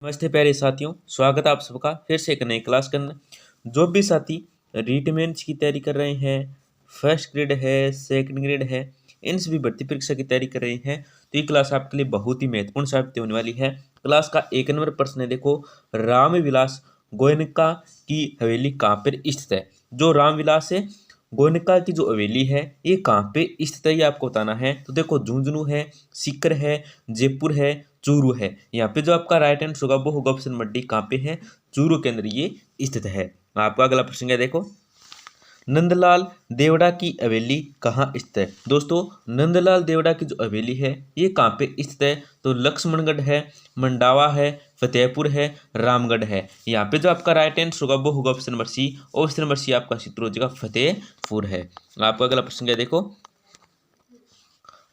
नमस्ते प्यारे साथियों, स्वागत है आप सबका फिर से एक नई क्लास के अंदर। जो भी साथी रीट मेंस की तैयारी कर रहे हैं, फर्स्ट ग्रेड है, सेकंड ग्रेड है, इन सभी भर्ती परीक्षा की तैयारी कर रहे हैं तो ये क्लास आपके लिए बहुत ही महत्वपूर्ण साबित होने वाली है। क्लास का 1 नंबर प्रश्न है, देखो रामविलास गोयनका की हवेली कहाँ पर स्थित है। जो रामविलास है गोयनका की जो हवेली है ये कहाँ पे स्थित है ये आपको बताना है। तो देखो झुंझुनू है, सीकर है, जयपुर है, चूरू है। यहाँ पे जो आपका राइट आंसर होगा वो होगा ऑप्शन नंबर डी। कहाँ पे है? चूरू के अंदर ये स्थित है। आपका अगला प्रश्न है, देखो नंदलाल देवड़ा की हवेली कहाँ स्थित है। दोस्तों नंदलाल देवड़ा की जो हवेली है ये कहाँ पे स्थित है? तो लक्ष्मणगढ़ है, मंडावा है, फतेहपुर है, रामगढ़ है। यहाँ पे जो आपका राइट आंसर होगा वो होगा option number C. Option number C आपका सूत्र हो जाएगा फतेहपुर है। आपका अगला प्रश्न है, देखो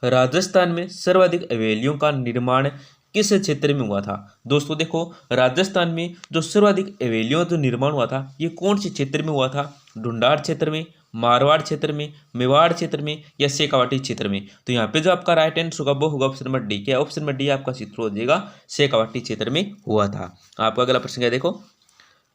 राजस्थान में सर्वाधिक हवेलियों का निर्माण किस क्षेत्र में हुआ था। दोस्तों देखो राजस्थान में जो सर्वाधिक हवेलियों का जो निर्माण हुआ था ये कौन से क्षेत्र में हुआ था? ढूंढाड़ क्षेत्र में, मारवाड़ क्षेत्र में, मेवाड़ क्षेत्र में या शेखावाटी क्षेत्र में। तो यहाँ पे जो आपका राइट आंसर होगा वो होगा ऑप्शन नंबर डी। क्या ऑप्शन नंबर डी आपका सूत्र हो जाएगा शेखावाटी क्षेत्र में हुआ था। आपका अगला प्रश्न है, देखो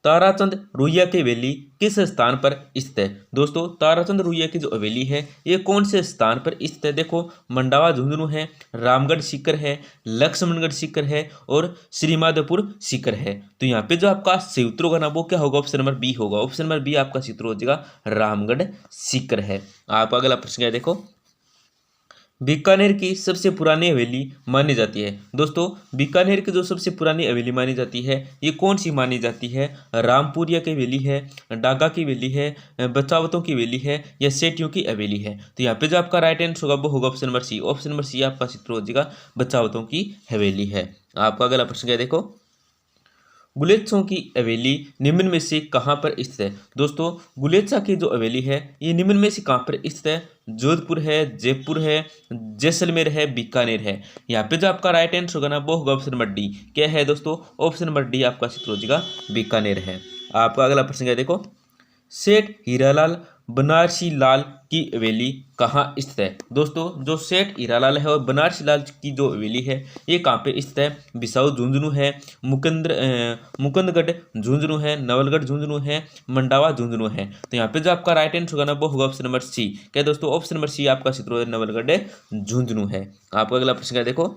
ताराचंद रुइया की हवेली किस स्थान पर स्थित है। दोस्तों ताराचंद रुइया की जो हवेली है ये कौन से स्थान पर स्थित है? देखो मंडावा झुंझुनू है, रामगढ़ सीकर है, लक्ष्मणगढ़ सीकर है और श्रीमाधोपुर सीकर है। तो यहाँ पे जो आपका सही उत्तर होगा ना वो क्या होगा? ऑप्शन नंबर बी होगा। ऑप्शन नंबर बी आपका सूत्र हो जाएगा रामगढ़ सीकर है। आपका अगला प्रश्न है, देखो बीकानेर की सबसे पुरानी हवेली मानी जाती है। दोस्तों बीकानेर की जो सबसे पुरानी हवेली मानी जाती है ये कौन सी मानी जाती है? रामपुरिया की हवेली है, डागा की हवेली है, बचावतों की हवेली है या सेठियों की हवेली है। तो यहाँ पे जो आपका राइट आंसर होगा वो होगा option number C. Option number C आपका सूत्र हो जाएगा बचावतों की हवेली है। आपका अगला प्रश्न क्या है, देखो गुलेच्छों की हवेली निम्न में से कहाँ पर स्थित है। दोस्तों गुलेच्छा की जो हवेली है ये निम्न में से कहाँ पर स्थित है? जोधपुर है, जयपुर है, जैसलमेर है, बीकानेर है। यहाँ पे जो आपका राइट आंसर होगा ना वो होगा ऑप्शन नंबर डी। क्या है दोस्तों? ऑप्शन नंबर डी आपका सूत्र हो जाएगा बीकानेर है। आपका अगला प्रश्न है, देखो सेठ हीरालाल बनारसी लाल की हवेली कहाँ स्थित है। दोस्तों जो सेठ हीरालाल है और बनारसी लाल की जो हवेली है ये कहाँ पे स्थित है? बिसाऊ झुंझुनू है, मुकुंदगढ़ झुंझुनू है, नवलगढ़ झुंझुनू है, मंडावा झुंझुनू है। तो यहाँ पे जो आपका राइट आंसर होगा ना वो होगा ऑप्शन नंबर सी। क्या दोस्तों? ऑप्शन नंबर सी आपका सूत्र नवलगढ़ झुंझुनू है। आपका अगला प्रश्न है, देखो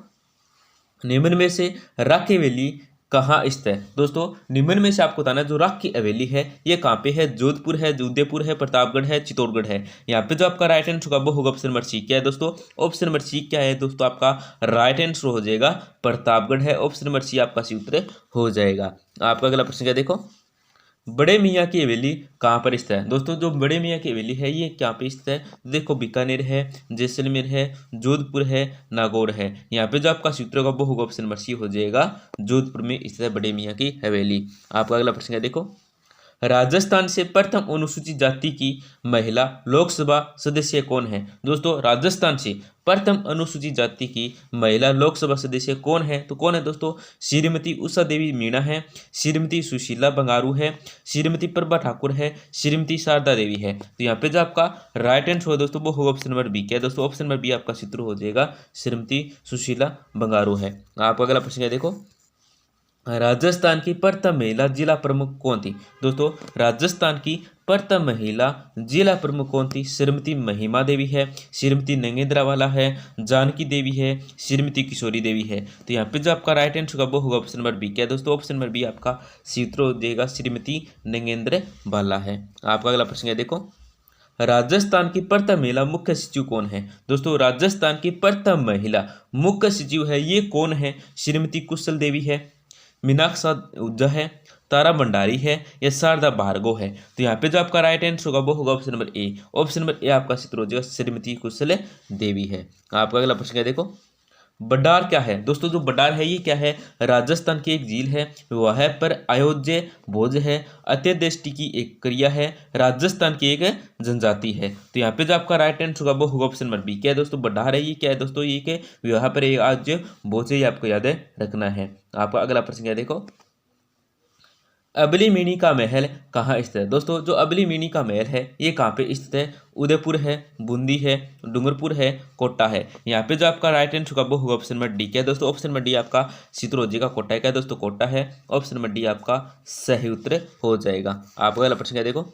निम्न में से राख की हवेली कहाँ स्थित है। दोस्तों निम्न में से आपको बताना है जो राख की हवेली है ये कहाँ पे है? जोधपुर है, उदयपुर है, प्रतापगढ़ है, चित्तौड़गढ़ है। यहाँ पे जो आपका राइट आंसर होगा वो होगा ऑप्शन नंबर सी। क्या है दोस्तों? ऑप्शन नंबर सी क्या है दोस्तों? आपका राइट आंसर हो जाएगा प्रतापगढ़ है। ऑप्शन नंबर सी आपका सूत्र हो जाएगा। आपका अगला प्रश्न क्या, देखो बड़े मियाँ की हवेली कहाँ पर स्थित है। दोस्तों जो बड़े मियाँ की हवेली है ये क्या पे स्थित है? देखो बीकानेर है, जैसलमेर है, जोधपुर है, नागौर है। यहाँ पे जो आपका सूत्र होगा वो होगा ऑप्शन नंबर सी हो जाएगा जोधपुर में स्थित है बड़े मियाँ की हवेली। आपका अगला प्रश्न है, देखो राजस्थान से प्रथम अनुसूचित जाति की महिला लोकसभा सदस्य कौन है। दोस्तों राजस्थान से प्रथम अनुसूचित जाति की महिला लोकसभा सदस्य कौन है? तो कौन है दोस्तों? श्रीमती उषा देवी मीणा है, श्रीमती सुशीला बंगारू है, श्रीमती प्रभा ठाकुर है, श्रीमती शारदा देवी है। तो यहाँ पे जो आपका राइट आंसर होगा दोस्तों वो होगा ऑप्शन नंबर बी। क्या है दोस्तों? ऑप्शन नंबर बी आपका सूत्र हो जाएगा श्रीमती सुशीला बंगारू है। आपका अगला प्रश्न है, देखो राजस्थान की प्रथम महिला जिला प्रमुख कौन थी। दोस्तों राजस्थान की प्रथम महिला जिला प्रमुख कौन थी? श्रीमती महिमा देवी है, श्रीमती नगेंद्रावाला है, जानकी देवी है, श्रीमती किशोरी देवी है। तो यहाँ पे जो आपका राइट आंसर होगा वो होगा ऑप्शन नंबर बी। क्या है दोस्तों? ऑप्शन नंबर बी आपका सूत्र हो जाएगा श्रीमती नगेंद्रवाला है। आपका अगला प्रश्न है, देखो राजस्थान की प्रथम महिला मुख्य सचिव कौन है। दोस्तों राजस्थान की प्रथम महिला मुख्य सचिव है ये कौन है? श्रीमती कुशल देवी है, मीनाक्षी ऊंझा है, तारा भंडारी है या शारदा भार्गव है। तो यहाँ पे जो आपका राइट आंसर होगा वो होगा option number A. Option number A आपका सूत्र हो जाएगा श्रीमती कुशल देवी है। आपका अगला प्रश्न है, देखो बड्डार क्या है। दोस्तों जो बड्डार है ये क्या है? राजस्थान की एक झील है, वह है पर अयोध्य भोज है, अंत्येष्टि की एक क्रिया है, राजस्थान की एक जनजाति है। तो यहाँ पे जो आपका राइट आंसर होगा वो होगा ऑप्शन नंबर बी। क्या है दोस्तों? बड्डार है ये क्या है दोस्तों? ये के विवाह पर एक आज भोज है, ये आपको याद रखना है। आपका अगला प्रश्न क्या है, देखो अबलीमणि का महल कहाँ स्थित है? दोस्तों जो अबलीमणि का महल है ये कहाँ पे स्थित है? उदयपुर है, बूंदी है, डूंगरपुर है, कोटा है। यहाँ पे जो आपका राइट आंसर होगा वो होगा ऑप्शन नंबर डी। क्या है दोस्तों? ऑप्शन नंबर डी आपका सितरोजी का कोटा है। क्या है दोस्तों? कोटा है। ऑप्शन नंबर डी आपका सही उत्तर हो जाएगा। आपका अगला प्रश्न क्या है? देखो,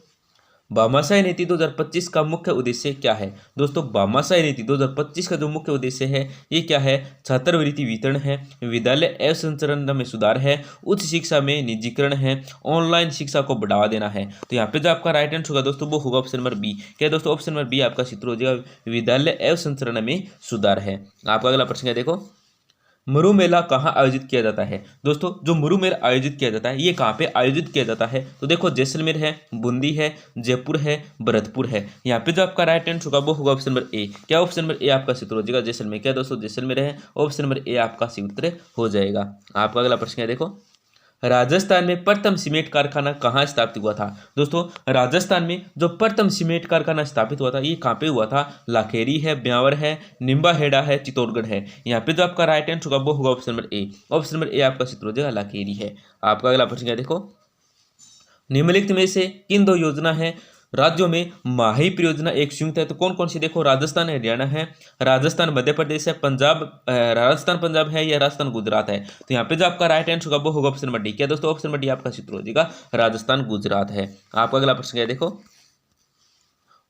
भामाशाही नीति 2025 का मुख्य उद्देश्य क्या है? दोस्तों भामाशाही नीति 2025 का जो मुख्य उद्देश्य है ये क्या है? छात्रवृत्ति वितरण है, विद्यालय एवं संरचना में सुधार है, उच्च शिक्षा में निजीकरण है, ऑनलाइन शिक्षा को बढ़ावा देना है। तो यहाँ पे जो आपका राइट आंसर होगा दोस्तों वो होगा ऑप्शन नंबर बी। क्या है दोस्तों? ऑप्शन नंबर बी आपका सूत्र हो जाएगा, विद्यालय एवं संरचना में सुधार है। आपका अगला प्रश्न है, देखो, मरु मेला कहाँ आयोजित किया जाता है? दोस्तों जो मरु मेला आयोजित किया जाता है ये कहाँ पे आयोजित किया जाता है? तो देखो जैसलमेर है, बूंदी है, जयपुर है, भरतपुर है। यहाँ पे जो आपका राइट आंसर होगा वो होगा ऑप्शन नंबर ए। क्या ऑप्शन नंबर ए आपका सूत्र हो जाएगा? जैसलमेर। क्या दोस्तों? जैसलमेर है। ऑप्शन नंबर ए आपका सूत्र हो जाएगा। आपका अगला प्रश्न है, देखो, राजस्थान में प्रथम सीमेंट कारखाना कहाँ स्थापित हुआ था? दोस्तों राजस्थान में जो प्रथम सीमेंट कारखाना स्थापित हुआ था ये कहाँ पे हुआ था? लाखेरी है, ब्यावर है, निम्बाहेड़ा है, चित्तौड़गढ़ है। यहाँ पे जो आपका राइट आंसर होगा वो होगा option number A. Option number A आपका सूत्र हो जाएगा लाखेरी है। आपका अगला प्रश्न क्या है? देखो, निम्नलिखित में से किन दो योजना है राज्यों में माही परियोजना एक संयुक्त है? तो कौन कौन सी? देखो राजस्थान हरियाणा है, राजस्थान मध्य प्रदेश है, पंजाब राजस्थान पंजाब है, या राजस्थान गुजरात है। तो यहाँ पे जो आपका राइट आंसर होगा वो होगा ऑप्शन नंबर डी। क्या दोस्तों? ऑप्शन नंबर डी आपका सूत्र हो जाएगा राजस्थान गुजरात है। आपका अगला प्रश्न क्या है? देखो,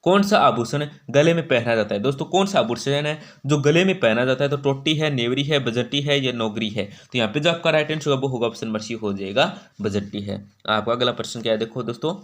कौन सा आभूषण गले में पहना जाता है? दोस्तों कौन सा आभूषण है जो गले में पहना जाता है? तो टोटी है, नेवरी है, बजटी है, या नौगरी है। तो यहाँ पे जो आपका राइट आंसर होगा वो होगा ऑप्शन नंबर सी हो जाएगा, बजटी है। आपका अगला प्रश्न क्या है? देखो दोस्तों,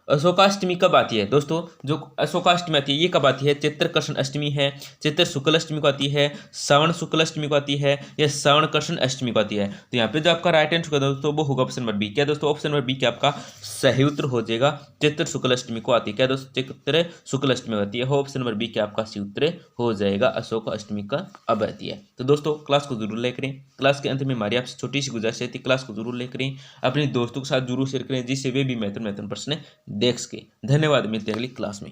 अशोकाष्टमी कब आती है? दोस्तों जो अशोकाष्टमी आती है ये कब आती है? चैत्र कृष्ण अष्टमी है, चैत्र शुक्ल अष्टमी को आती है, श्रावण शुक्ल अष्टमी को आती है, या श्रावण कृष्ण अष्टमी को आती है। तो यहाँ पे जो आपका राइट आंसर होगा दोस्तों वो होगा ऑप्शन नंबर बी। क्या दोस्तों? ऑप्शन नंबर बी क्या आपका सही उत्तर हो जाएगा, चैत्र शुक्ल अष्टमी को आती है। क्या दोस्तों? चैत्र शुक्ल अष्टमी को आती है। ऑप्शन नंबर बी क्या आपका सही उत्तर हो जाएगा, अशोक अष्टमी का अब आती है। तो दोस्तों क्लास को जरूर ले करें। क्लास के अंत में हमारी आपसे छोटी सी गुजारिश है, क्लास को जरूर ले करें, अपने दोस्तों के साथ जरूर शेयर करें जिससे वे भी महत्वपूर्ण प्रश्न देख सके। धन्यवाद, मिलते हैं अगली क्लास में।